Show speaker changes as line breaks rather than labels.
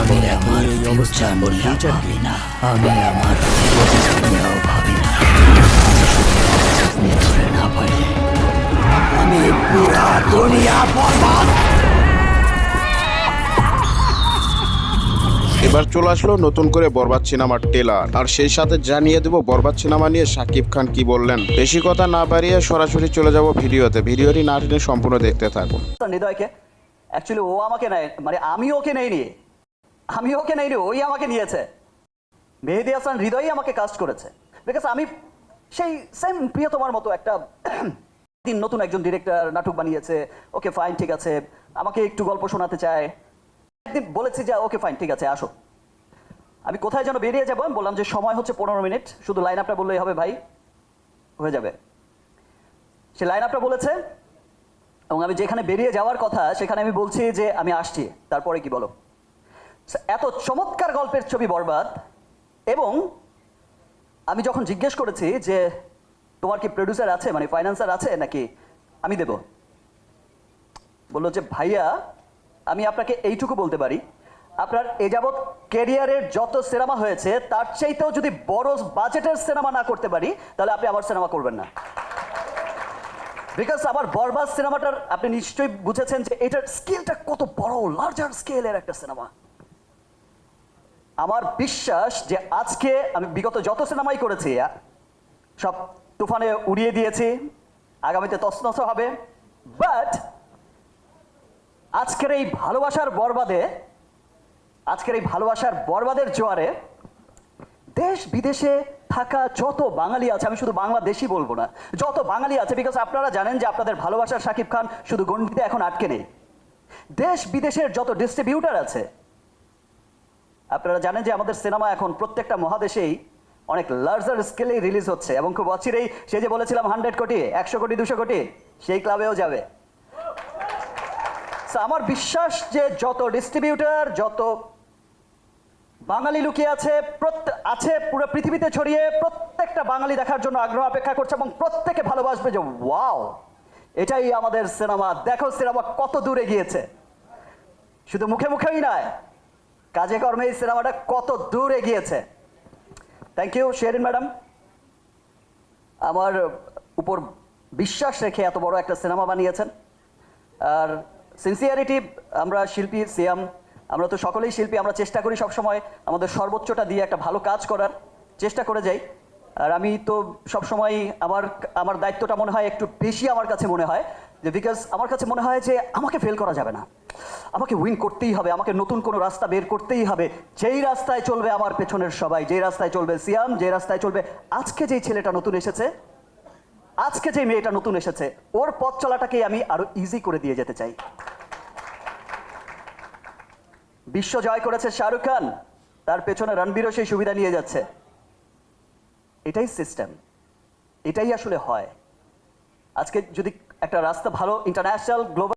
আমি আমার ফিউচার নিয়ে ভাবি না, আমি আমার ভবিষ্যৎ নিয়েও ভাবি না। ধরে না পারে আমি পুরা দুনিয়া বরবাদ।
এবার চলে আসলো নতুন করে বরবাদ সিনেমার ট্রেলার, আর সেই সাথে জানিয়ে দেব বরবাদ সিনেমা নিয়ে শাকিব খান কি বললেন। বেশি কথা না বাড়িয়ে সরাসরি চলে যাব ভিডিওতে। ভিডিওটি না টেনে সম্পূর্ণ দেখতে থাকুন।
হৃদয়কে অ্যাকচুয়ালি ও আমাকে নেয়, মানে আমি ওকে নেইনি, ওই আমাকে নিয়েছে। মেহেদী হাসান হৃদয়ই আমাকে কাস্ট করেছে, বিকজ আমি সেই সেম প্রিয়তমার মতো একটা নতুন একজন ডিরেক্টর নাটক বানিয়েছে। ওকে ফাইন, ঠিক আছে, আমাকে একটু গল্প শোনাতে চায়। একদিন বলেছি যে ওকে ফাইন, ঠিক আছে আসো। আমি কোথায় যেন বেরিয়ে যাবো, আমি বললাম যে সময় হচ্ছে 15 মিনিট, শুধু লাইন আপটা বললেই হবে ভাই, হয়ে যাবে। সে লাইন আপটা বলেছে এবং আমি যেখানে বেরিয়ে যাওয়ার কথা সেখানে আমি বলছি যে আমি আসছি, তারপরে কি বলো। এত চমৎকার গল্পের ছবি বরবাদ। এবং আমি যখন জিজ্ঞেস করেছি যে তোমার কি প্রডিউসার আছে, মানে ফাইন্যান্সার আছে নাকি আমি দেব, বললো যে ভাইয়া আমি আপনাকে এইটুকু বলতে পারি, আপনার এ যাবৎ ক্যারিয়ারের যত সিনেমা হয়েছে তার চাইতেও যদি বড় বাজেটের সিনেমা না করতে পারি তাহলে আপনি আমার সিনেমা করবেন না। বিকজ আমার বরবাদ সিনেমাটার আপনি নিশ্চয়ই বুঝেছেন যে এটার স্কেলটা কত বড়, লার্জার স্কেলের একটা সিনেমা। আমার বিশ্বাস যে আজকে আমি বিগত যত সিনেমাই করেছি সব তুফানে উড়িয়ে দিয়েছি, আগামীতে তছনছ হবে, বাট আজকের এই ভালোবাসার বরবাদের জোয়ারে দেশ বিদেশে থাকা যত বাঙালি আছে, আমি শুধু বাংলাদেশি বলবো না, যত বাঙালি আছে, বিকজ আপনারা জানেন যে আপনাদের ভালোবাসার শাকিব খান শুধু গণ্ডিতে এখন আটকে নেই। দেশ বিদেশের যত ডিস্ট্রিবিউটার আছে, আপনারা জানেন যে আমাদের সিনেমা এখন প্রত্যেকটা মহাদেশেই অনেক লার্জার স্কেলে রিলিজ হচ্ছে এবং খুব অচিরেই সে যে বলেছিলাম 100 কোটি, 100 কোটি, 200 কোটি, সেই ক্লাবেও যাবে। আমার বিশ্বাস যে যত ডিস্ট্রিবিউটার, যত বাঙালি লুকিয়ে আছে পুরো পৃথিবীতে ছড়িয়ে, প্রত্যেকটা বাঙালি দেখার জন্য আগ্রহ অপেক্ষা করছে এবং প্রত্যেকে ভালোবাসবে যে ওয়াও এটাই আমাদের সিনেমা, দেখো সিনেমা কত দূরে গিয়েছে। শুধু মুখে মুখেই নয়, কাজে কর্মে এই সিনেমাটা কত দূরে গিয়েছে। থ্যাংক ইউ শেরিন ম্যাডাম, আমার উপর বিশ্বাস রেখে এত বড় একটা সিনেমা বানিয়েছেন। আর সিনসিয়ারিটি, আমরা শিল্পী, সিয়াম, আমরা তো সকলেই শিল্পী, আমরা চেষ্টা করি সবসময় আমাদের সর্বোচ্চটা দিয়ে একটা ভালো কাজ করার চেষ্টা করে যাই। আর আমি তো সবসময় আমার দায়িত্বটা মনে হয় একটু বেশি আমার কাছে মনে হয়, যে বিকজ আমার কাছে মনে হয় যে আমাকে ফেল করা যাবে না, আমাকে উইন করতেই হবে, আমাকে নতুন কোনো রাস্তা বের করতেই হবে। যেই রাস্তায় চলবে আমার পেছনের সবাই, যেই রাস্তায় চলবে সিয়াম, যে রাস্তায় চলবে আজকে যেই ছেলেটা নতুন এসেছে, আজকে যে মেয়েটা নতুন এসেছে, ওর পথ চলাটাকে আমি আরো ইজি করে দিয়ে যেতে চাই। বিশ্ব জয় করেছে শাহরুখ খান, তার পেছনে রণবীরও সেই সুবিধা নিয়ে যাচ্ছে। এটাই সিস্টেম, এটাই আসলে হয়। আজকে যদি একটা রাস্তা ভালো ইন্টারন্যাশনাল গ্লোবাল